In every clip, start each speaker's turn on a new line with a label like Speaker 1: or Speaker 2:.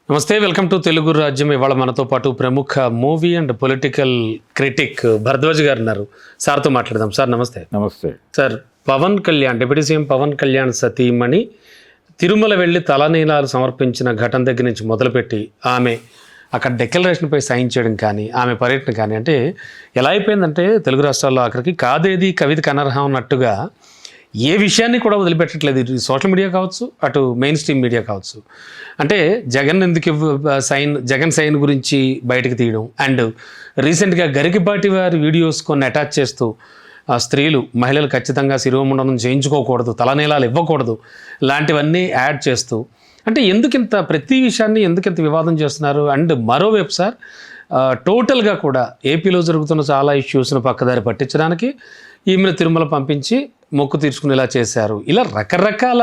Speaker 1: నమస్తే, welcome to Telugu రాజ్యం. ఇవాళ మనతో పాటు ప్రముఖ movie and political critic Bharadwaj గారు ఉన్నారు. సార్తో మాట్లాడదాం. సార్ నమస్తే.
Speaker 2: నమస్తే
Speaker 1: sir, Pawan Kalyan, deputy CM Pawan Kalyan సతీమణి తిరుమల వెళ్ళి తలనీలాలు సమర్పించిన ఘటన దగ్గర నుంచి మొదలుపెట్టి ఆమె అక్కడ డిక్లరేషన్పై సైన్ చేయడం కానీ, ఆమె పర్యటన కానీ, అంటే ఎలా అయిపోయిందంటే తెలుగు రాష్ట్రాల్లో ఆఖరికి కాదేది కవితకు అనర్హం అన్నట్టుగా ఏ విషయాన్ని కూడా వదిలిపెట్టట్లేదు. ఇటు సోషల్ మీడియా కావచ్చు, అటు మెయిన్ స్ట్రీమ్ మీడియా కావచ్చు. అంటే జగన్ సైన్ గురించి బయటకు తీయడం, అండ్ రీసెంట్గా గరికపాటి వారి వీడియోస్ కొన్ని అటాచ్ చేస్తూ స్త్రీలు, మహిళలు ఖచ్చితంగా శిరోముండనం చేయించుకోకూడదు, తలనీలాలు ఇవ్వకూడదు లాంటివన్నీ యాడ్ చేస్తూ, అంటే ఎందుకింత ప్రతి విషయాన్ని ఎందుకింత వివాదం చేస్తున్నారు? అండ్ మరోవైపు సార్, టోటల్గా కూడా ఏపీలో జరుగుతున్న చాలా ఇష్యూస్ను పక్కదారి పట్టించడానికి ఈమెను తిరుమల పంపించి మొక్కు తీర్చుకునేలా చేశారు. ఇలా రకరకాల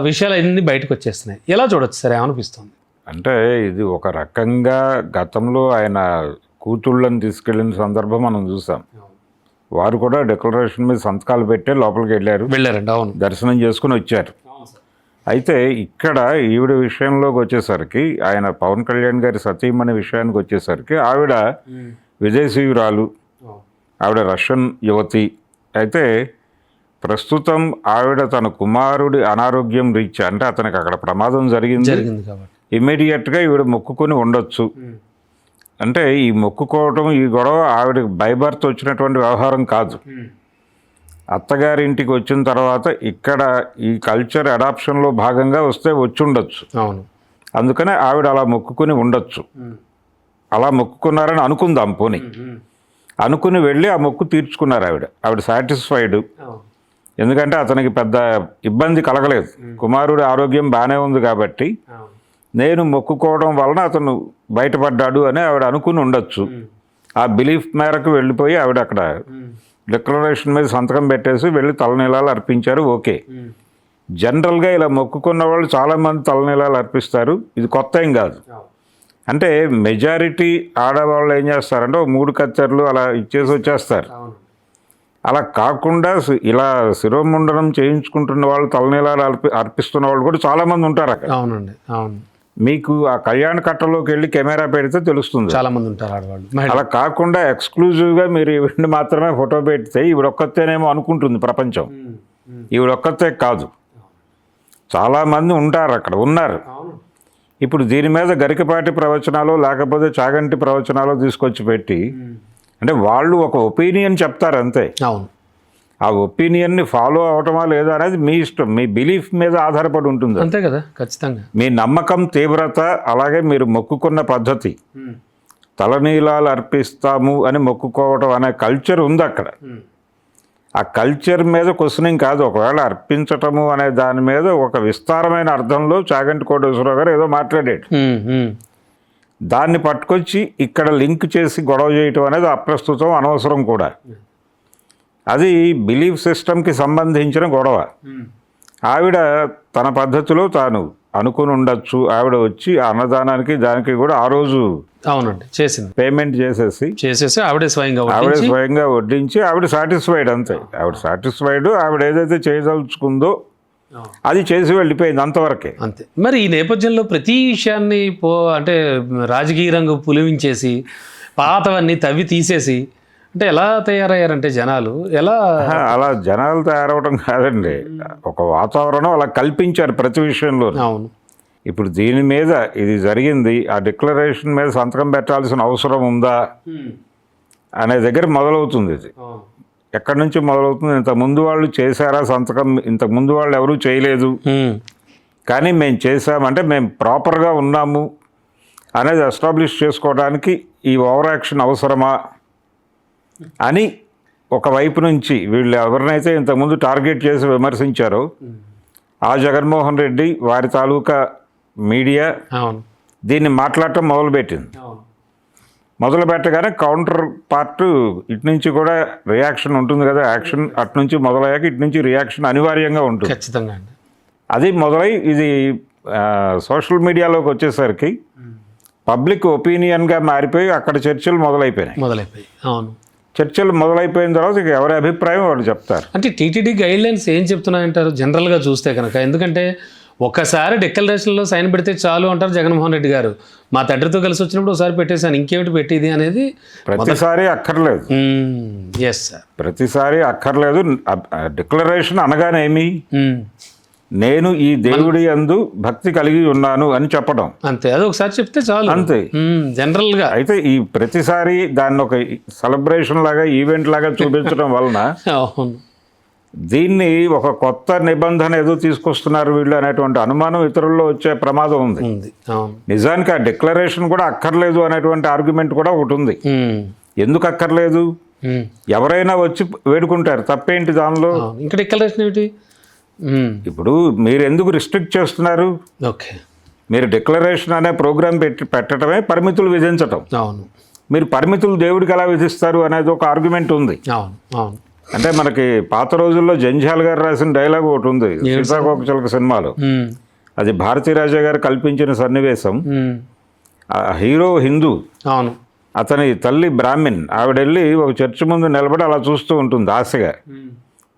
Speaker 1: విషయాలు అన్నీ బయటకు వచ్చేస్తున్నాయి. ఎలా చూడొచ్చు సార్? ఏమనిపిస్తుంది?
Speaker 2: అంటే ఇది ఒక రకంగా గతంలో ఆయన కూతుళ్ళని తీసుకెళ్ళిన సందర్భం మనం చూసాం. వారు కూడా డిక్లరేషన్ మీద సంతకాలు పెట్టే లోపలికి వెళ్ళారండి. అవును, దర్శనం చేసుకుని వచ్చారు. అయితే ఇక్కడ ఈవిడ విషయంలోకి వచ్చేసరికి, ఆయన పవన్ కళ్యాణ్ గారి సతీమణి విషయానికి వచ్చేసరికి, ఆవిడ విదేశీయురాలు, ఆవిడ రష్యన్ యువతి. అయితే ప్రస్తుతం ఆవిడ తన కుమారుడి అనారోగ్యం రీత్యా, అంటే అతనికి అక్కడ ప్రమాదం జరిగింది
Speaker 1: కాబట్టి
Speaker 2: ఇమ్మీడియట్గా ఈవిడ మొక్కుకొని ఉండొచ్చు. అంటే ఈ మొక్కుకోవటం, ఈ గొడవ ఆవిడకి బై బర్త్ వచ్చినటువంటి వ్యవహారం కాదు. అత్తగారి ఇంటికి వచ్చిన తర్వాత ఇక్కడ ఈ కల్చర్ అడాప్షన్లో భాగంగా వస్తే వచ్చి ఉండొచ్చు.
Speaker 1: అవును,
Speaker 2: అందుకనే ఆవిడ అలా మొక్కుకొని ఉండొచ్చు. అలా మొక్కుకున్నారని అనుకుందాం. పోనీ అనుకుని వెళ్ళి ఆ మొక్కు తీర్చుకున్నారు. ఆవిడ సాటిస్ఫైడ్. ఎందుకంటే అతనికి పెద్ద ఇబ్బంది కలగలేదు, కుమారుడి ఆరోగ్యం బాగానే ఉంది కాబట్టి నేను మొక్కుకోవడం వలన అతను బయటపడ్డాడు అని ఆవిడ అనుకుని ఉండొచ్చు. ఆ బిలీఫ్ మేరకు వెళ్ళిపోయి ఆవిడ అక్కడ డిక్లరేషన్ మీద సంతకం పెట్టేసి వెళ్ళి తలనీలాలు అర్పించారు. ఓకే, జనరల్గా ఇలా మొక్కుకున్న వాళ్ళు చాలామంది తలనీలాలు అర్పిస్తారు. ఇది కొత్త ఏం కాదు. అంటే మెజారిటీ ఆడవాళ్ళు ఏం చేస్తారంటే 3 కత్తెరలు అలా ఇచ్చేసి వచ్చేస్తారు. అలా కాకుండా ఇలా శిరోముండనం చేయించుకుంటున్న వాళ్ళు, తలనీలాలు అర్పిస్తున్న వాళ్ళు కూడా చాలామంది ఉంటారు అక్కడ.
Speaker 1: అవునండి, అవును.
Speaker 2: మీకు ఆ కళ్యాణ కట్టలోకి వెళ్ళి కెమెరా పెడితే తెలుస్తుంది,
Speaker 1: చాలామంది ఉంటారు ఆడవాళ్ళు.
Speaker 2: అలా కాకుండా ఎక్స్క్లూజివ్గా మీరు ఈవిడ్ని మాత్రమే ఫోటో పెడితే ఈవిడొక్కతేనేమో అనుకుంటుంది ప్రపంచం. ఈవిడొక్కతే కాదు, చాలామంది ఉంటారు అక్కడ, ఉన్నారు. ఇప్పుడు దీని మీద గరికపాటి ప్రవచనాలు లేకపోతే చాగంటి ప్రవచనాలు తీసుకొచ్చి పెట్టి, అంటే వాళ్ళు ఒక ఒపీనియన్ చెప్తారు అంతే.
Speaker 1: అవును,
Speaker 2: ఆ ఒపీనియన్ని ఫాలో అవటమా లేదా అనేది మీ ఇష్టం, మీ బిలీఫ్ మీద ఆధారపడి ఉంటుంది.
Speaker 1: అంతే కదా, ఖచ్చితంగా. మీ
Speaker 2: నమ్మకం తీవ్రత, అలాగే మీరు మొక్కుకున్న పద్ధతి. తలనీలాలు అర్పిస్తాము అని మొక్కుకోవటం అనే కల్చర్ ఉంది అక్కడ. ఆ కల్చర్ మీద క్వశ్చనింగ్ కాదు. ఒకవేళ అర్పించటము అనే దాని మీద ఒక విస్తారమైన అర్థంలో చాగంటి కోటేశ్వరరావు గారు ఏదో మాట్లాడాడు. దాన్ని పట్టుకొచ్చి ఇక్కడ లింక్ చేసి గొడవ చేయటం అనేది అప్రస్తుతం, అనవసరం కూడా. అది బిలీఫ్ సిస్టమ్కి సంబంధించిన గొడవ. ఆవిడ తన పద్ధతిలో తాను అనుకుని ఉండొచ్చు. ఆవిడ వచ్చి ఆ అన్నదానానికి దానికి కూడా ఆ రోజు
Speaker 1: అవునండి చేసింది,
Speaker 2: పేమెంట్ చేసేసి
Speaker 1: ఆవిడే
Speaker 2: స్వయంగా వడ్డించి ఆవిడ సాటిస్ఫైడ్. అంతే, ఆవిడ సాటిస్ఫైడ్. ఆవిడ ఏదైతే చేయదలుచుకుందో అది చేసి వెళ్ళిపోయింది, అంతవరకే.
Speaker 1: అంతే. మరి ఈ నేపథ్యంలో ప్రతి విషయాన్ని అంటే రాజకీయ రంగు పులివించేసి పాతవన్నీ తవ్వి తీసేసి, అంటే ఎలా తయారయ్యారంటే జనాలు,
Speaker 2: అలా జనాలు తయారవడం కాదండి, ఒక వాతావరణం అలా కల్పించారు ప్రతి విషయంలో.
Speaker 1: అవును.
Speaker 2: ఇప్పుడు దీని మీద ఇది జరిగింది, ఆ డిక్లరేషన్ మీద సంతకం పెట్టాల్సిన అవసరం ఉందా అనే దగ్గర మొదలవుతుంది. ఇది ఎక్కడి నుంచి మొదలవుతుంది? ఇంతకుముందు వాళ్ళు చేశారా సంతకం? ఇంతకుముందు వాళ్ళు ఎవరూ చేయలేదు, కానీ మేము చేసామంటే మేము ప్రాపర్గా ఉన్నాము అనేది ఎస్టాబ్లిష్ చేసుకోవడానికి ఈ ఓవర్ యాక్షన్ అవసరమా అని ఒకవైపు నుంచి వీళ్ళు ఎవరినైతే ఇంతకుముందు టార్గెట్ చేసి విమర్శించారో ఆ జగన్మోహన్ రెడ్డి, వారి తాలూకా మీడియా దీన్ని మాట్లాడటం మొదలుపెట్టింది. మొదలు పెట్టగానే కౌంటర్ పార్ట్ ఇటు నుంచి కూడా రియాక్షన్ ఉంటుంది కదా. యాక్షన్ అటు నుంచి మొదలయ్యాక ఇటు నుంచి రియాక్షన్ అనివార్యంగా ఉంటుంది
Speaker 1: ఖచ్చితంగా.
Speaker 2: అది మొదలై ఇది సోషల్ మీడియాలోకి వచ్చేసరికి పబ్లిక్ ఒపీనియన్గా మారిపోయి అక్కడ చర్చలు మొదలైపోయినాయి.
Speaker 1: అవును,
Speaker 2: చర్చలు మొదలైపోయిన తర్వాత ఇక ఎవరి అభిప్రాయం వాళ్ళు చెప్తారు.
Speaker 1: అంటే టీటీడీ గైడ్లైన్స్ ఏం చెప్తున్నాయంటారు జనరల్గా చూస్తే కనుక? ఎందుకంటే ఒకసారి డిక్లరేషన్లో సైన్ పెడితే చాలు అంటారు జగన్మోహన్ రెడ్డి గారు. మా తండ్రితో కలిసి వచ్చినప్పుడు ఒకసారి పెట్టేశాను, ఇంకేమిటి పెట్టేది అనేది.
Speaker 2: ప్రతిసారి అక్కర్లేదు.
Speaker 1: ఎస్ సార్,
Speaker 2: ప్రతిసారి అక్కర్లేదు. డిక్లరేషన్ అనగానేమి, నేను ఈ దేవుడి యందు భక్తి కలిగి ఉన్నాను అని చెప్పడం,
Speaker 1: అంతే. అది ఒకసారి చెప్తే చాలు,
Speaker 2: అంతే
Speaker 1: జనరల్గా.
Speaker 2: అయితే ఈ ప్రతిసారి దాన్ని ఒక సెలబ్రేషన్ లాగా, ఈవెంట్ లాగా చూపించడం వలన
Speaker 1: అవును,
Speaker 2: దీన్ని ఒక కొత్త నిబంధన ఏదో తీసుకొస్తున్నారు వీళ్ళు అనేటువంటి అనుమానం ఇతరుల్లో వచ్చే ప్రమాదం ఉంది.
Speaker 1: అవును,
Speaker 2: నిజానికి ఆ డిక్లరేషన్ కూడా అక్కర్లేదు అనేటువంటి ఆర్గ్యుమెంట్ కూడా ఒకటి ఉంది. ఎందుకు అక్కర్లేదు? ఎవరైనా వచ్చి వేడుకుంటారు, తప్పేంటి దానిలో?
Speaker 1: ఇంకా డిక్లరేషన్ ఏమిటి?
Speaker 2: ఇప్పుడు మీరు ఎందుకు రిస్ట్రిక్ట్ చేస్తున్నారు?
Speaker 1: ఓకే,
Speaker 2: మీరు డిక్లరేషన్ అనే ప్రోగ్రాం పెట్టడమే పరిమితులు విధించటం.
Speaker 1: అవును,
Speaker 2: మీరు పరిమితులు దేవుడికి ఎలా విధిస్తారు అనేది ఒక ఆర్గ్యుమెంట్ ఉంది.
Speaker 1: అవును, అవును.
Speaker 2: అంటే మనకి పాత రోజుల్లో జంధ్యాల గారు రాసిన డైలాగ్ ఒకటి ఉంది సీతాకోకచిలుక సినిమాలో. అది భారతీరాజా గారు కల్పించిన సన్నివేశం. ఆ హీరో హిందూ,
Speaker 1: అవును,
Speaker 2: అతని తల్లి బ్రాహ్మిన్. ఆవిడ వెళ్ళి ఒక చర్చి ముందు నిలబడి అలా చూస్తూ ఉంటుంది ఆశగా.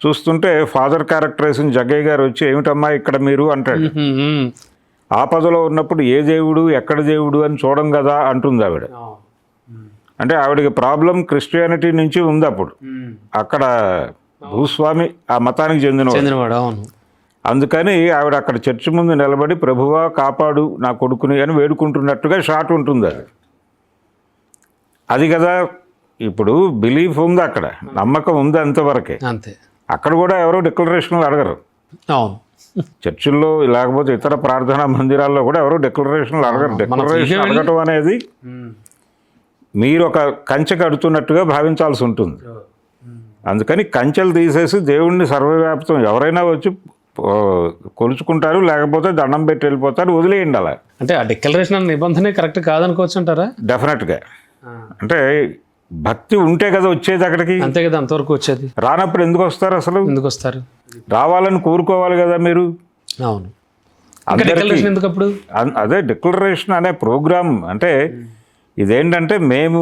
Speaker 2: చూస్తుంటే ఫాదర్ క్యారెక్టర్ వేసిన జగ్గయ్య గారు వచ్చి, ఏమిటమ్మా ఇక్కడ మీరు అంటాడు. ఆపదలో ఉన్నప్పుడు ఏ దేవుడు ఎక్కడ దేవుడు అని చూడం కదా అంటుంది ఆవిడ. అంటే ఆవిడకి ప్రాబ్లం క్రిస్టియానిటీ నుంచి ఉంది అప్పుడు. అక్కడ భూస్వామి ఆ మతానికి చెందినవాడు. అందుకని ఆవిడ అక్కడ చర్చి ముందు నిలబడి, ప్రభువా కాపాడు నా కొడుకుని అని వేడుకుంటున్నట్టుగా షాట్ ఉంటుంది. అది కదా ఇప్పుడు బిలీఫ్ ఉంది, అక్కడ నమ్మకం ఉంది, అంతవరకే.
Speaker 1: అంతే.
Speaker 2: అక్కడ కూడా ఎవరో డిక్లరేషన్లు అడగరు.
Speaker 1: అవును,
Speaker 2: చర్చిల్లో లేకపోతే ఇతర ప్రార్థనా మందిరాల్లో కూడా ఎవరో డిక్లరేషన్లు అడగరు. డిక్లరేషన్ అడగటం అనేది మీరు ఒక కంచె కడుతున్నట్టుగా భావించాల్సి ఉంటుంది. అందుకని కంచెలు తీసేసి దేవుణ్ణి సర్వవ్యాప్తం ఎవరైనా వచ్చి కొలుచుకుంటారు, లేకపోతే దండం పెట్టి వెళ్ళిపోతారు, వదిలేయండి అలా.
Speaker 1: అంటే ఆ డిక్లరేషన్ అనే నిబంధనే కరెక్ట్ కాదనుకోవచ్చు అంటారా?
Speaker 2: డెఫినెట్గా. అంటే భక్తి ఉంటే కదా వచ్చేది అక్కడికి,
Speaker 1: అంతే కదా, అంతవరకు వచ్చేది.
Speaker 2: రానప్పుడు ఎందుకు వస్తారు? అసలు ఎందుకు
Speaker 1: వస్తారు?
Speaker 2: రావాలని కోరుకోవాలి కదా మీరు.
Speaker 1: అవును, డిక్లరేషన్ ఎందుకు అప్పుడు?
Speaker 2: అదే డిక్లరేషన్ అనే ప్రోగ్రామ్ అంటే ఇదేంటంటే మేము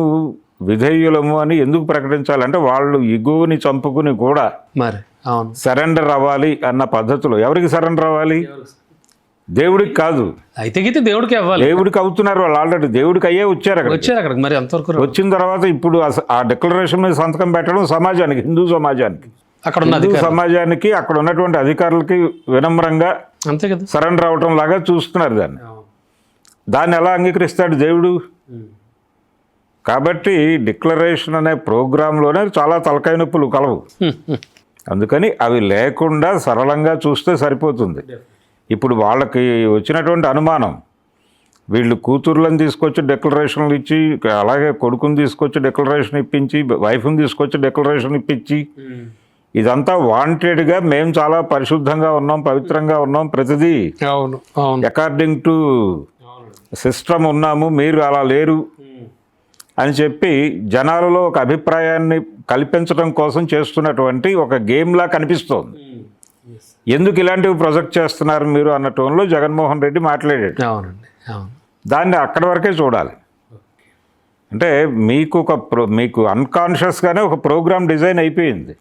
Speaker 2: విధేయులము అని ఎందుకు ప్రకటించాలంటే వాళ్ళు ఇగుని చంపుకుని కూడా
Speaker 1: మరి అవును
Speaker 2: సరెండర్ అవ్వాలి అన్న పద్ధతిలో. ఎవరికి సరెండర్ అవ్వాలి? దేవుడికి కాదు.
Speaker 1: అయితే దేవుడికి అవ్వాలి.
Speaker 2: దేవుడికి అవుతున్నారు వాళ్ళు ఆల్రెడీ. దేవుడికి అయ్యే వచ్చారు
Speaker 1: అక్కడికి. మరి అంతవరకు
Speaker 2: వచ్చిన తర్వాత ఇప్పుడు ఆ డిక్లరేషన్ మీద సంతకం పెట్టడం సమాజానికి, హిందూ సమాజానికి, అక్కడ ఉన్న సమాజానికి, అక్కడ ఉన్నటువంటి అధికారులకి వినమ్రంగా
Speaker 1: అంతే కదా
Speaker 2: సరెండర్ అవ్వటం లాగా చూస్తున్నారు దాన్ని ఎలా అంగీకరిస్తాడు దేవుడు? కాబట్టి డిక్లరేషన్ అనే ప్రోగ్రాంలోనే చాలా తలకాయ నొప్పులు కలవు. అందుకని అవి లేకుండా సరళంగా చూస్తే సరిపోతుంది. ఇప్పుడు వాళ్ళకి వచ్చినటువంటి అనుమానం, వీళ్ళు కూతుర్లను తీసుకొచ్చి డిక్లరేషన్లు ఇచ్చి, అలాగే కొడుకుని తీసుకొచ్చి డిక్లరేషన్ ఇప్పించి, వైఫ్ని తీసుకొచ్చి డిక్లరేషన్ ఇప్పించి, ఇదంతా వాంటెడ్గా మేము చాలా పరిశుద్ధంగా ఉన్నాం, పవిత్రంగా ఉన్నాం, ప్రతిదీ అకార్డింగ్ టు సిస్టమ్ ఉన్నాము, మీరు అలా లేరు అని చెప్పి జనాలలో ఒక అభిప్రాయాన్ని కల్పించడం కోసం చేస్తున్నటువంటి ఒక గేమ్లా కనిపిస్తోంది. ఎందుకు ఇలాంటివి ప్రొజెక్ట్ చేస్తున్నారు మీరు అన్న టోన్లో జగన్మోహన్ రెడ్డి మాట్లాడాడు. దాన్ని అక్కడి వరకే చూడాలి. అంటే మీకు అన్కాన్షియస్గానే ఒక ప్రోగ్రామ్ డిజైన్ అయిపోయింది.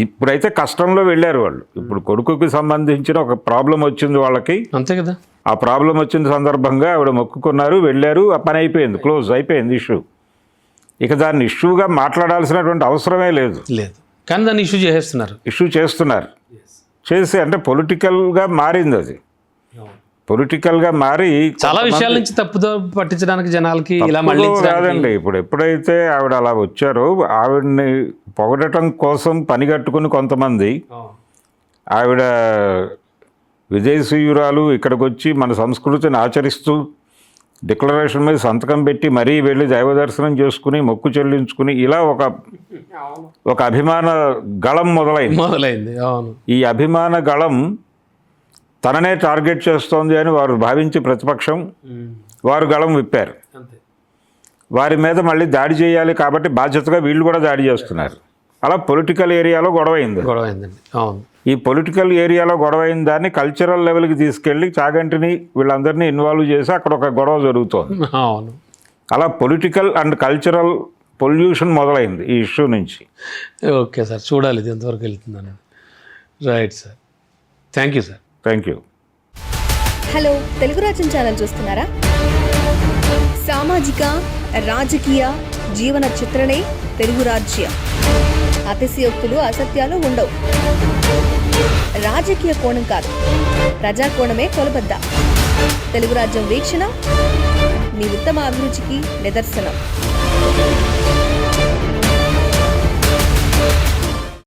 Speaker 2: ఇప్పుడైతే కష్టంలో వెళ్ళారు వాళ్ళు. ఇప్పుడు కొడుకుకి సంబంధించిన ఒక ప్రాబ్లం వచ్చింది వాళ్ళకి, అంతే కదా. ఆ ప్రాబ్లం వచ్చిన సందర్భంగా ఆవిడ మొక్కుకున్నారు, వెళ్ళారు, ఆ పని అయిపోయింది, క్లోజ్ అయిపోయింది ఇష్యూ. ఇక దాన్ని ఇష్యూగా మాట్లాడాల్సినటువంటి అవసరమే లేదు.
Speaker 1: కానీ దాన్ని ఇష్యూ చేస్తున్నారు.
Speaker 2: చేసి అంటే పొలిటికల్గా మారింది. అది పొలిటికల్గా మారి
Speaker 1: చాలా విషయాల నుంచి తప్పుదో పట్టించడానికి జనాలకి ఇలా
Speaker 2: కాదండి. ఇప్పుడు ఎప్పుడైతే ఆవిడ అలా వచ్చారో ఆవిడని పొగడటం కోసం పని కట్టుకుని కొంతమంది, ఆవిడ విదేశీయురాలు ఇక్కడికి వచ్చి మన సంస్కృతిని ఆచరిస్తూ డిక్లరేషన్ మీద సంతకం పెట్టి మరీ వెళ్ళి దైవ దర్శనం చేసుకుని మొక్కు చెల్లించుకుని ఇలా ఒక అభిమాన గళం మొదలైంది. ఈ అభిమాన గళం తననే టార్గెట్ చేస్తోంది అని వారు భావించి ప్రతిపక్షం వారు గళం విప్పారు. వారి మీద మళ్ళీ దాడి చేయాలి కాబట్టి బాధ్యతగా వీళ్ళు కూడా దాడి చేస్తున్నారు. అలా పొలిటికల్ ఏరియాలో గొడవైంది. ఈ పొలిటికల్ ఏరియాలో గొడవైన దాన్ని కల్చరల్ లెవెల్కి తీసుకెళ్ళి చాగంటిని వీళ్ళందరినీ ఇన్వాల్వ్ చేసి అక్కడ ఒక గొడవ జరుగుతోంది. అలా పొలిటికల్ అండ్ కల్చరల్ పొల్యూషన్ మొదలైంది ఈ ఇష్యూ నుంచి.
Speaker 1: ఓకే సార్, చూడాలి ఇది ఎంతవరకు వెళ్తుందని. Right sir, thank you sir.
Speaker 2: Thank you.
Speaker 3: Hello, Telugu రాజ్యం ఛానల్ చూస్తున్నారా? సామాజిక, రాజకీయ, జీవన చిత్రణే తెలుగు రాజ్యం. అతిశయోక్తులు, అసత్యాలు ఉండవు. రాజకీయ కోణం కాదు, ప్రజా కోణమే కొలబద్ద. తెలుగు రాజ్యం వీక్షణ మీ ఉత్తమ అభిరుచికి నిదర్శనం.